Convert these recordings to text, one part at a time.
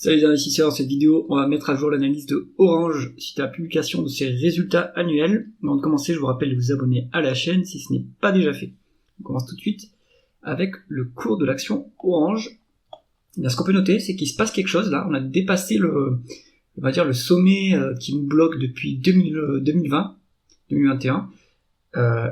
Salut les investisseurs, dans cette vidéo, on va mettre à jour l'analyse de Orange suite à la publication de ses résultats annuels. Avant de commencer, je vous rappelle de vous abonner à la chaîne si ce n'est pas déjà fait. On commence tout de suite avec le cours de l'action Orange. Bien, ce qu'on peut noter, c'est qu'il se passe quelque chose là. On a dépassé le sommet qui nous bloque depuis 2021.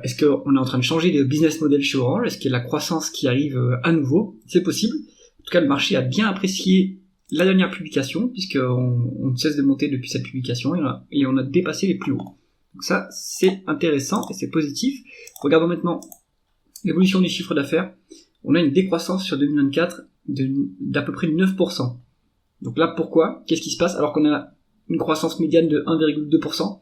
Est-ce qu'on est en train de changer de business model chez Orange? Est-ce qu'il y a de la croissance qui arrive à nouveau? C'est possible. En tout cas, le marché a bien apprécié la dernière publication, puisqu'on ne cesse de monter depuis cette publication, et on a dépassé les plus hauts. Donc ça, c'est intéressant et c'est positif. Regardons maintenant l'évolution du chiffre d'affaires. On a une décroissance sur 2024 d'à peu près 9%. Donc là, pourquoi? Qu'est-ce qui se passe alors qu'on a une croissance médiane de 1,2%?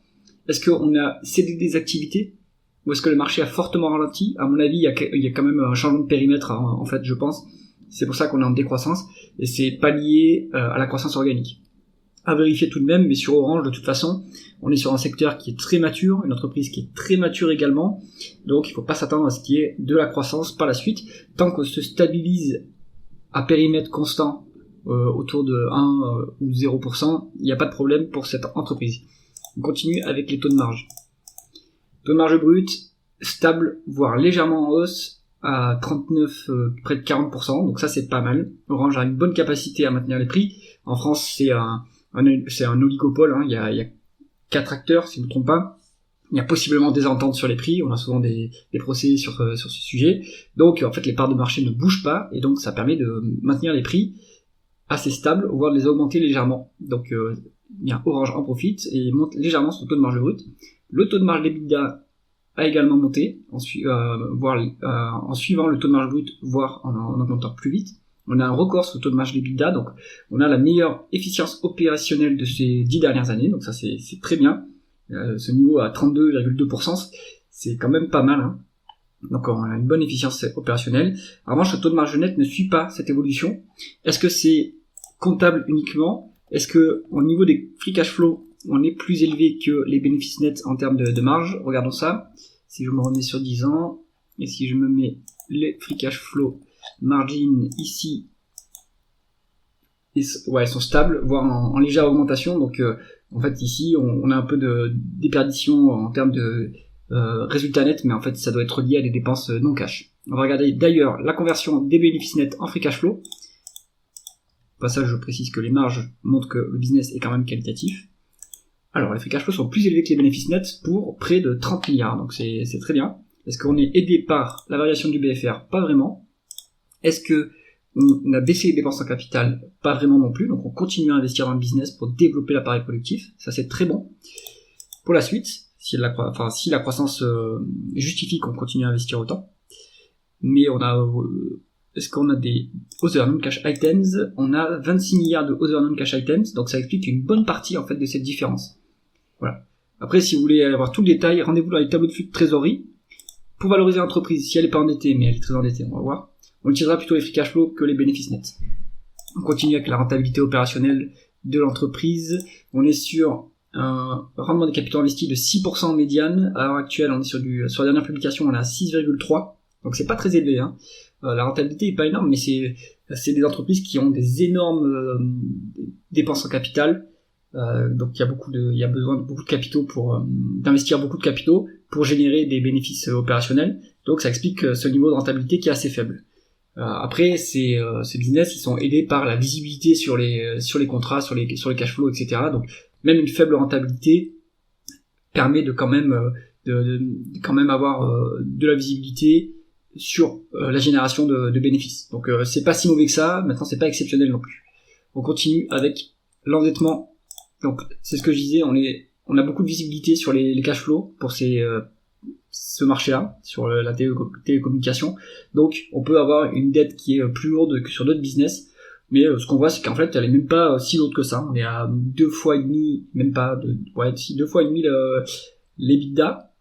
Est-ce qu'on a cédé des activités? Ou est-ce que le marché a fortement ralenti? À mon avis, il y a quand même un changement de périmètre, en fait, je pense. C'est pour ça qu'on est en décroissance, et c'est pas lié à la croissance organique. À vérifier tout de même, mais sur Orange, de toute façon, on est sur un secteur qui est très mature, une entreprise qui est très mature également, donc il faut pas s'attendre à ce qu'il y ait de la croissance par la suite. Tant qu'on se stabilise à périmètre constant, autour de 1 ou 0%, il n'y a pas de problème pour cette entreprise. On continue avec les taux de marge. Taux de marge brut, stable, voire légèrement en hausse, à 39, près de 40%, donc ça c'est pas mal. Orange a une bonne capacité à maintenir les prix. En France, c'est un oligopole, hein. Il y a 4 acteurs, si je ne me trompe pas. Il y a possiblement des ententes sur les prix, on a souvent des procès sur ce sujet. Donc en fait les parts de marché ne bougent pas, et donc ça permet de maintenir les prix assez stables, voire de les augmenter légèrement. Donc bien, Orange en profite et monte légèrement son taux de marge brut. Le taux de marge d'EBITDA a également monté, en suivant le taux de marge brut, voire en augmentant plus vite. On a un record sur le taux de marge d'EBITDA, donc on a la meilleure efficience opérationnelle de ces 10 dernières années, donc ça c'est très bien. Ce niveau à 32,2%, c'est quand même pas mal, hein. Donc on a une bonne efficience opérationnelle. En revanche, le taux de marge net ne suit pas cette évolution. Est-ce que c'est comptable uniquement? Est-ce que au niveau des free cash flow, on est plus élevé que les bénéfices nets en termes de marge? Regardons ça. Si je me remets sur 10 ans, et si je me mets les free cash flow margin ici, ils sont stables, voire en légère augmentation. Donc en fait ici, on a un peu de déperdition en termes de résultats nets, mais en fait ça doit être lié à des dépenses non cash. On va regarder d'ailleurs la conversion des bénéfices nets en free cash flow. Au passage, je précise que les marges montrent que le business est quand même qualitatif. Alors, les free cash flow sont plus élevés que les bénéfices nets pour près de 30 milliards, donc c'est très bien. Est-ce qu'on est aidé par la variation du BFR? Pas vraiment. Est-ce que on a baissé les dépenses en capital? Pas vraiment non plus, donc on continue à investir dans le business pour développer l'appareil productif, ça c'est très bon. Pour la suite, si la croissance justifie qu'on continue à investir autant, mais est-ce qu'on a des other non-cash items? On a 26 milliards de other non-cash items, donc ça explique une bonne partie en fait de cette différence. Voilà. Après, si vous voulez avoir tout le détail, rendez-vous dans les tableaux de flux de trésorerie. Pour valoriser l'entreprise, si elle n'est pas endettée, mais elle est très endettée, on va voir, on utilisera plutôt les free cash flow que les bénéfices nets. On continue avec la rentabilité opérationnelle de l'entreprise. On est sur un rendement des capitaux investis de 6% en médiane. À l'heure actuelle, on est sur la dernière publication, on est à 6,3. Donc c'est pas très élevé, hein. La rentabilité est pas énorme, mais c'est des entreprises qui ont des énormes dépenses en capital. Donc il y a besoin de beaucoup de capitaux d'investir beaucoup de capitaux pour générer des bénéfices opérationnels. Donc ça explique ce niveau de rentabilité qui est assez faible. Après, ces business, ils sont aidés par la visibilité sur les contrats, sur les cash flows, etc. Donc même une faible rentabilité permet de quand même avoir de la visibilité sur la génération de bénéfices. Donc c'est pas si mauvais que ça. Maintenant, c'est pas exceptionnel non plus. On continue avec l'endettement. Donc c'est ce que je disais, on a beaucoup de visibilité sur les cash flows pour ce marché-là, sur la télécommunication. Donc on peut avoir une dette qui est plus lourde que sur d'autres business, mais ce qu'on voit, c'est qu'en fait elle est même pas si lourde que ça. On est à 2 fois et demi, même pas 2 fois et demi l'EBITDA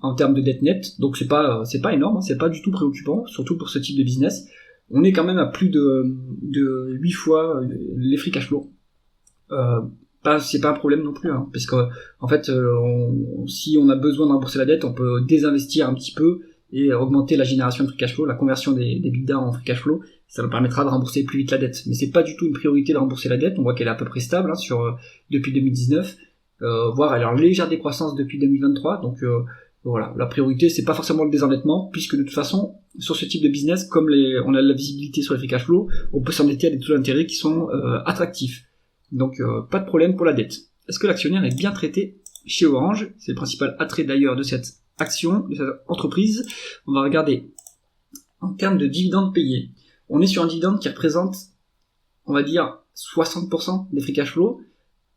en termes de dette nette. Donc c'est pas énorme, hein, c'est pas du tout préoccupant, surtout pour ce type de business. On est quand même à plus de 8 fois les free cash flow. C'est pas un problème non plus, hein, parce que en fait si on a besoin de rembourser la dette, on peut désinvestir un petit peu et augmenter la génération de free cash flow, la conversion des EBITDA en free cash flow. Ça nous permettra de rembourser plus vite la dette. Mais c'est pas du tout une priorité de rembourser la dette. On voit qu'elle est à peu près stable depuis 2019, voire elle est en légère décroissance depuis 2023. Donc voilà, la priorité c'est pas forcément le désendettement, puisque de toute façon sur ce type de business, comme on a de la visibilité sur les free cash flow, on peut s'endetter à des taux d'intérêt qui sont attractifs. Donc pas de problème pour la dette. Est-ce que l'actionnaire est bien traité chez Orange? C'est le principal attrait d'ailleurs de cette action, de cette entreprise. On va regarder en termes de dividendes payés. On est sur un dividende qui représente, on va dire, 60% des free cash flow.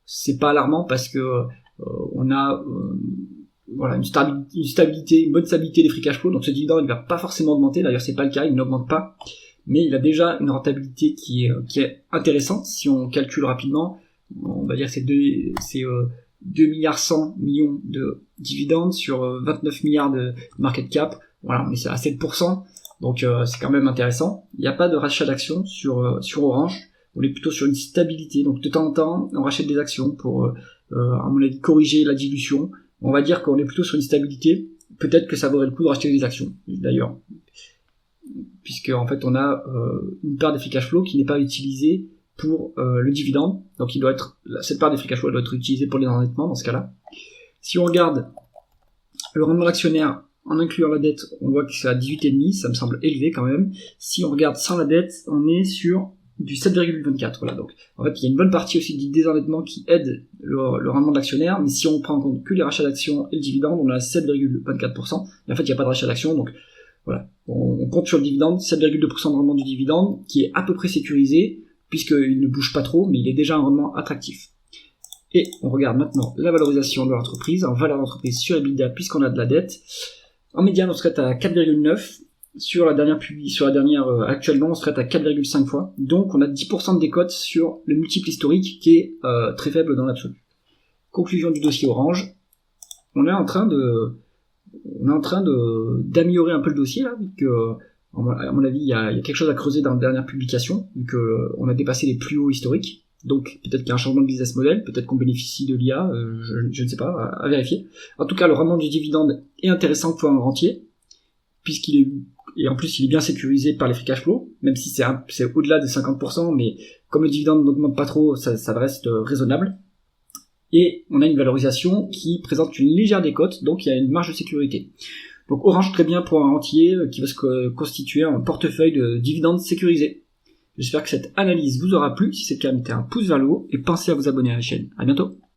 C'est pas alarmant parce que on a voilà une stabilité, une bonne stabilité des free cash flow. Donc ce dividende il va pas forcément augmenter. D'ailleurs c'est pas le cas, il n'augmente pas, mais il a déjà une rentabilité qui est intéressante. Si on calcule rapidement, on va dire que c'est 2 milliards 100 millions de dividendes sur 29 milliards de market cap. Voilà, mais c'est à 7%. Donc c'est quand même intéressant. Il n'y a pas de rachat d'actions sur Orange. On est plutôt sur une stabilité. Donc de temps en temps, on rachète des actions pour, à mon avis, corriger la dilution. On va dire qu'on est plutôt sur une stabilité. Peut-être que ça vaudrait le coup de racheter des actions, d'ailleurs. Puisque en fait, on a une part des free cash flow qui n'est pas utilisée pour le dividende. Donc cette part des free cash flow doit être utilisée pour les endettements dans ce cas-là. Si on regarde le rendement de l'actionnaire en incluant la dette, on voit que c'est à 18,5, ça me semble élevé quand même. Si on regarde sans la dette, on est sur du 7,24. Voilà, donc en fait il y a une bonne partie aussi du désendettement qui aide le rendement de l'actionnaire, mais si on prend en compte que les rachats d'actions et le dividende, on a 7,24%. Et en fait il n'y a pas de rachat d'actions, donc voilà, on compte sur le dividende, 7,2% de rendement du dividende, qui est à peu près sécurisé, puisqu'il ne bouge pas trop, mais il est déjà un rendement attractif. Et on regarde maintenant la valorisation de l'entreprise, en valeur d'entreprise sur EBITDA, puisqu'on a de la dette. En médiane, on serait à 4,9. Sur la dernière actuellement, on serait à 4,5 fois. Donc, on a 10% de décote sur le multiple historique qui est très faible dans l'absolu. Conclusion du dossier Orange. On est en train d'améliorer un peu le dossier, là, vu que, à mon avis, il y a quelque chose à creuser dans la dernière publication, vu que on a dépassé les plus hauts historiques. Donc peut-être qu'il y a un changement de business model, peut-être qu'on bénéficie de l'IA, je ne sais pas, à vérifier. En tout cas, le rendement du dividende est intéressant pour un rentier, et en plus il est bien sécurisé par les free cash flow, même si c'est au-delà des 50%, mais comme le dividende n'augmente pas trop, ça reste raisonnable. Et on a une valorisation qui présente une légère décote, donc il y a une marge de sécurité. Donc Orange très bien pour un rentier qui va se constituer un portefeuille de dividendes sécurisés. J'espère que cette analyse vous aura plu. Si c'est le cas, mettez un pouce vers le haut et pensez à vous abonner à la chaîne. À bientôt.